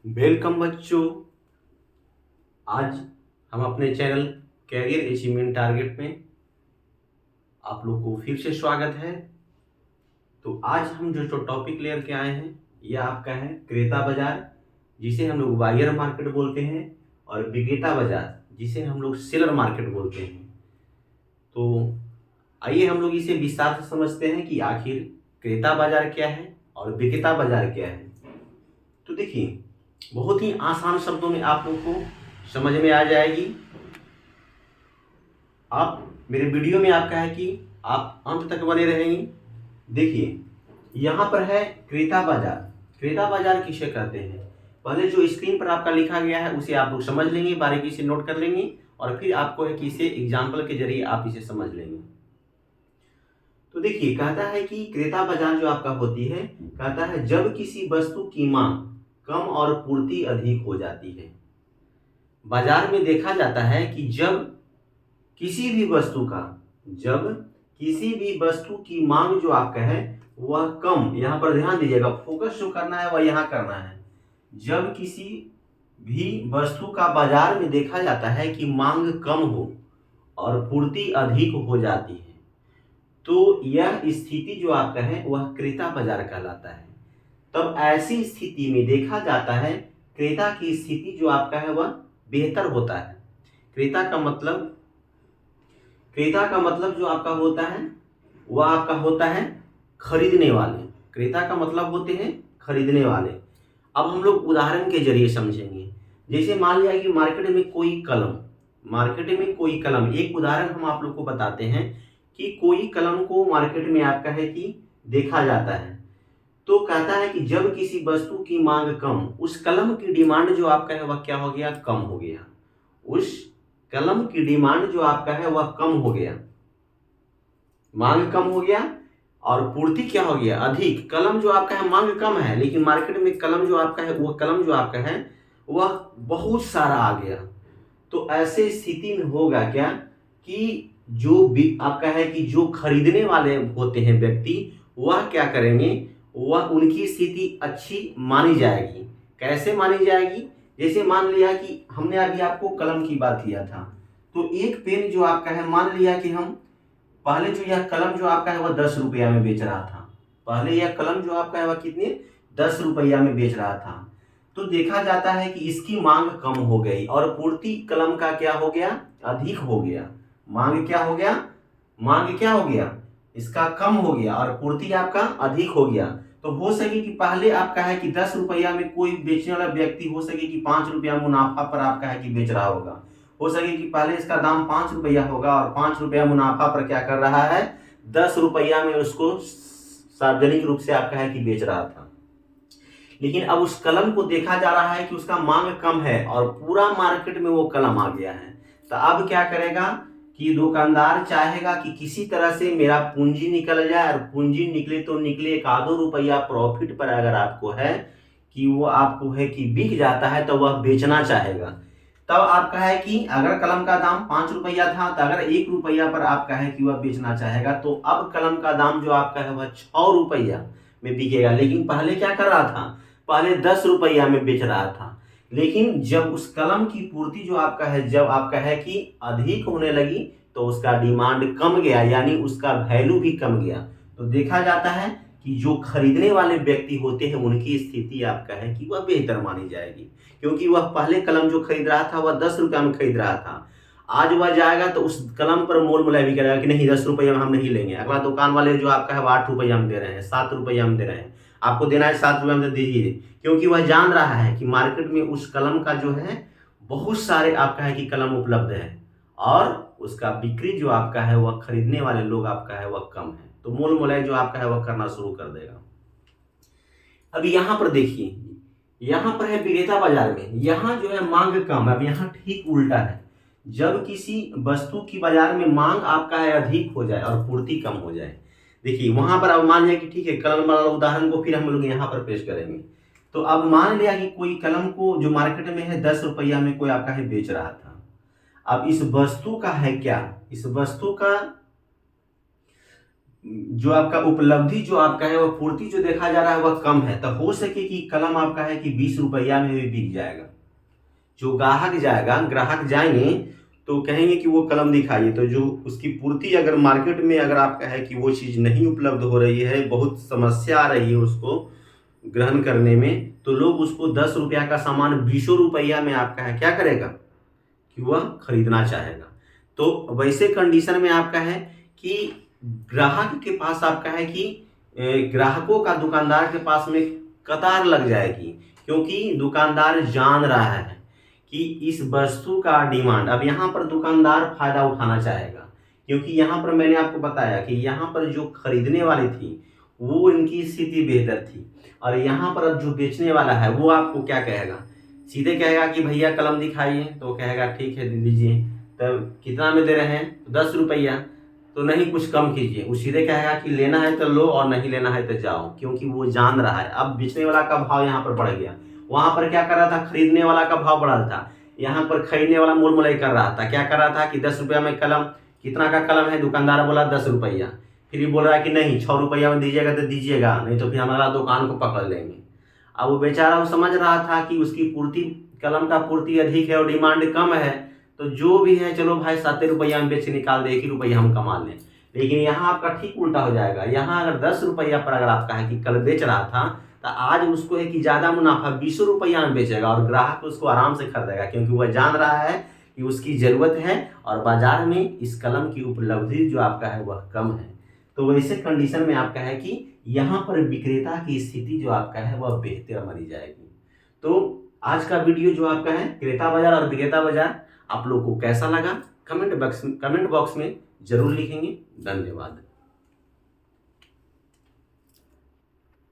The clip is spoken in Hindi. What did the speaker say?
वेलकम बच्चों। आज हम अपने चैनल कैरियर अचीवमेंट टारगेट में आप लोग को फिर से स्वागत है। तो आज हम जो टॉपिक लेकर के आए हैं यह आपका है क्रेता बाजार, जिसे हम लोग बायर मार्केट बोलते हैं, और विक्रेता बाजार जिसे हम लोग सेलर मार्केट बोलते हैं। तो आइए हम लोग इसे विस्तार से समझते हैं कि आखिर क्रेता बाजार क्या है और विक्रेता बाजार क्या है। तो देखिए, बहुत ही आसान शब्दों में आप लोग को समझ में आ जाएगी। आप मेरे वीडियो में आपका है कि आप अंत तक बने रहेंगे। देखिए, यहाँ पर है क्रेता बाजार। क्रेता बाजार किसे कहते हैं, पहले जो स्क्रीन पर आपका लिखा गया है उसे आप लोग समझ लेंगे, बारीकी से नोट कर लेंगे, और फिर आपको है कि इसे एग्जाम्पल के जरिए आप इसे समझ लेंगे। तो देखिए, कहता है कि क्रेता बाजार जो आपका होती है, कहता है जब किसी वस्तु की मांग कम और पूर्ति अधिक हो जाती है। बाजार में देखा जाता है कि जब किसी भी वस्तु का जब किसी भी वस्तु की मांग जो आपका है वह कम, यहां पर ध्यान दीजिएगा, फोकस जो करना है वह यहां करना है। जब किसी भी वस्तु का बाजार में देखा जाता है कि मांग कम हो और पूर्ति अधिक हो जाती है, तो यह स्थिति जो आपका है वह क्रेता बाजार कहलाता है। तब ऐसी स्थिति में देखा जाता है क्रेता की स्थिति जो आपका है वह बेहतर होता है। क्रेता का मतलब क्रेता का मतलब जो आपका होता है वह आपका होता है खरीदने वाले। क्रेता का मतलब होते हैं खरीदने वाले। अब हम लोग उदाहरण के जरिए समझेंगे। जैसे मान लिया कि मार्केट में कोई कलम, एक उदाहरण हम आप लोग को बताते हैं कि कोई कलम को मार्केट में आपका है कि देखा जाता है, तो कहता है कि जब किसी वस्तु की मांग कम, उस कलम की डिमांड जो आपका है वह क्या हो गया, कम हो गया। उस कलम की डिमांड जो आपका है वह कम हो गया, मांग कम हो गया और पूर्ति क्या हो गया, अधिक। कलम जो आपका है मांग कम है, लेकिन मार्केट में कलम जो आपका है वह बहुत सारा आ गया। तो ऐसे स्थिति में होगा क्या कि जो भी आपका है कि जो खरीदने वाले होते हैं व्यक्ति, वह क्या करेंगे, वह उनकी स्थिति अच्छी मानी जाएगी। कैसे मानी जाएगी, जैसे मान लिया कि हमने अभी आपको कलम की बात किया था, तो एक पेन जो आपका है, मान लिया कि हम पहले जो यह कलम जो आपका है वह 10 रुपया में बेच रहा था। पहले यह कलम जो आपका है वह कितने, 10 रुपया में बेच रहा था। तो देखा जाता है कि इसकी मांग कम हो गई और पूर्ति कलम का क्या हो गया, अधिक हो गया। मांग क्या हो गया, इसका कम हो गया और पूर्ति आपका अधिक हो गया। तो हो सके कि पहले आपका है कि 10 रुपया में कोई बेचने वाला व्यक्ति हो सके कि 5 रुपया मुनाफा पर आपका है कि बेच रहा होगा। हो सके कि पहले इसका दाम 5 रुपया होगा और 5 रुपया मुनाफा पर क्या कर रहा है, 10 रुपया में उसको सार्वजनिक रूप से आपका है कि बेच रहा था। लेकिन अब उस कलम को देखा जा रहा है कि उसका मांग कम है और पूरा मार्केट में वो कलम आ गया है। तो अब क्या करेगा कि दुकानदार चाहेगा कि किसी तरह से मेरा पूंजी निकल जाए, और पूंजी निकले तो निकले, 1-2 रुपया प्रॉफिट पर अगर आपको है कि वो आपको है कि बिक जाता है तो वह बेचना चाहेगा। तब आपका है कि अगर कलम का दाम 5 रुपया था, तो अगर 1 रुपया पर आपका है कि वह बेचना चाहेगा, तो अब कलम का दाम जो आपका है वह 6 रुपया में बिकेगा। लेकिन पहले क्या कर रहा था, पहले 10 रुपया में बेच रहा था। लेकिन जब उस कलम की पूर्ति जो आपका है, जब आपका है कि अधिक होने लगी, तो उसका डिमांड कम गया, यानी उसका वैल्यू भी कम गया। तो देखा जाता है कि जो खरीदने वाले व्यक्ति होते हैं उनकी स्थिति आपका है कि वह बेहतर मानी जाएगी, क्योंकि वह पहले कलम जो खरीद रहा था वह 10 रुपया में खरीद रहा था। आज वह जाएगा तो उस कलम पर मोल मोलाई भी करेगा कि नहीं, 10 रुपया में हम नहीं लेंगे। अगला दुकान वाले जो आपका है 8 रुपया में दे रहे हैं, 7 रुपया में दे रहे हैं, आपको देना है 7 रुपया में, तो दीजिए। क्योंकि वह जान रहा है कि मार्केट में उस कलम का जो है बहुत सारे आपका है कि कलम उपलब्ध है, और उसका बिक्री जो आपका है वह खरीदने वाले लोग आपका है वह कम है, तो मोल मोलाई जो आपका है वह करना शुरू कर देगा। अब यहाँ पर देखिए, यहाँ पर है विक्रेता बाजार में, यहाँ जो है मांग कम है। अब यहाँ ठीक उल्टा है, जब किसी वस्तु की बाजार में मांग आपका है अधिक हो जाए और पूर्ति कम हो जाए। देखिए वहां पर अब मान लिया कि ठीक है, कलम वाला उदाहरण को फिर हम लोग यहाँ पर पेश करेंगे। तो अब मान लिया कि कोई कलम को जो मार्केट में है 10 रुपया में कोई आपका है बेच रहा था। अब इस वस्तु का है क्या, इस वस्तु का जो आपका उपलब्धि जो आपका है वह पूर्ति जो देखा जा रहा है वह कम है, तो हो सके कि कलम आपका है कि 20 रुपया में भी बिक जाएगा। जो ग्राहक जाएंगे तो कहेंगे कि वो कलम दिखाइए, तो जो उसकी पूर्ति अगर मार्केट में अगर आपका है कि वो चीज़ नहीं उपलब्ध हो रही है, बहुत समस्या आ रही है उसको ग्रहण करने में, तो लोग उसको 10 रुपया का सामान 20 रुपया में आपका है क्या करेगा कि वह खरीदना चाहेगा। तो वैसे कंडीशन में आपका है कि ग्राहक के पास आपका है कि ग्राहकों का दुकानदार के पास में कतार लग जाएगी, क्योंकि दुकानदार जान रहा है कि इस वस्तु का डिमांड, अब यहाँ पर दुकानदार फायदा उठाना चाहेगा, क्योंकि यहाँ पर मैंने आपको बताया कि यहाँ पर जो खरीदने वाली थी वो इनकी स्थिति बेहतर थी, और यहाँ पर अब जो बेचने वाला है वो आपको क्या कहेगा, सीधे कहेगा कि भैया कलम दिखाइए, तो कहेगा ठीक है दे दीजिए, तब कितना में दे रहे हैं, तो 10 रुपया, तो नहीं कुछ कम कीजिए। वो सीधे कहेगा कि लेना है तो लो और नहीं लेना है तो जाओ, क्योंकि वो जान रहा है। अब बेचने वाला का भाव यहाँ पर बढ़ गया, वहाँ पर क्या कर रहा था, खरीदने वाला का भाव बढ़ा था, यहाँ पर खरीदने वाला मोल मोलाई कर रहा था, क्या कर रहा था कि 10 रुपया में कलम, कितना का कलम है, दुकानदार बोला 10 रुपया, फिर ये बोल रहा है कि नहीं 6 रुपया में दीजिएगा तो दीजिएगा, नहीं तो फिर हमारा दुकान को पकड़ लेंगे। अब वो बेचारा वो समझ रहा था कि उसकी पूर्ति, कलम का पूर्ति अधिक है और डिमांड कम है, तो जो भी है चलो भाई 7 रुपया में बेच के निकाल दे, 1 ही रुपया हम कमा लें। लेकिन यहाँ आपका ठीक उल्टा हो जाएगा, यहाँ अगर 10 रुपया पर अगर आपका है कि कल बेच रहा था, तो आज उसको है कि ज़्यादा मुनाफा 20 रुपया में बेचेगा और ग्राहक उसको आराम से खरीदेगा, क्योंकि वह जान रहा है कि उसकी ज़रूरत है और बाजार में इस कलम की उपलब्धि जो आपका है वह कम है। तो वैसे कंडीशन में आपका है कि यहाँ पर विक्रेता की स्थिति जो आपका है वह बेहतर मानी जाएगी। तो आज का वीडियो जो आपका है क्रेता बाजार और विक्रेता बाजार आप लोग को कैसा लगा, कमेंट बॉक्स में जरूर लिखेंगे। धन्यवाद।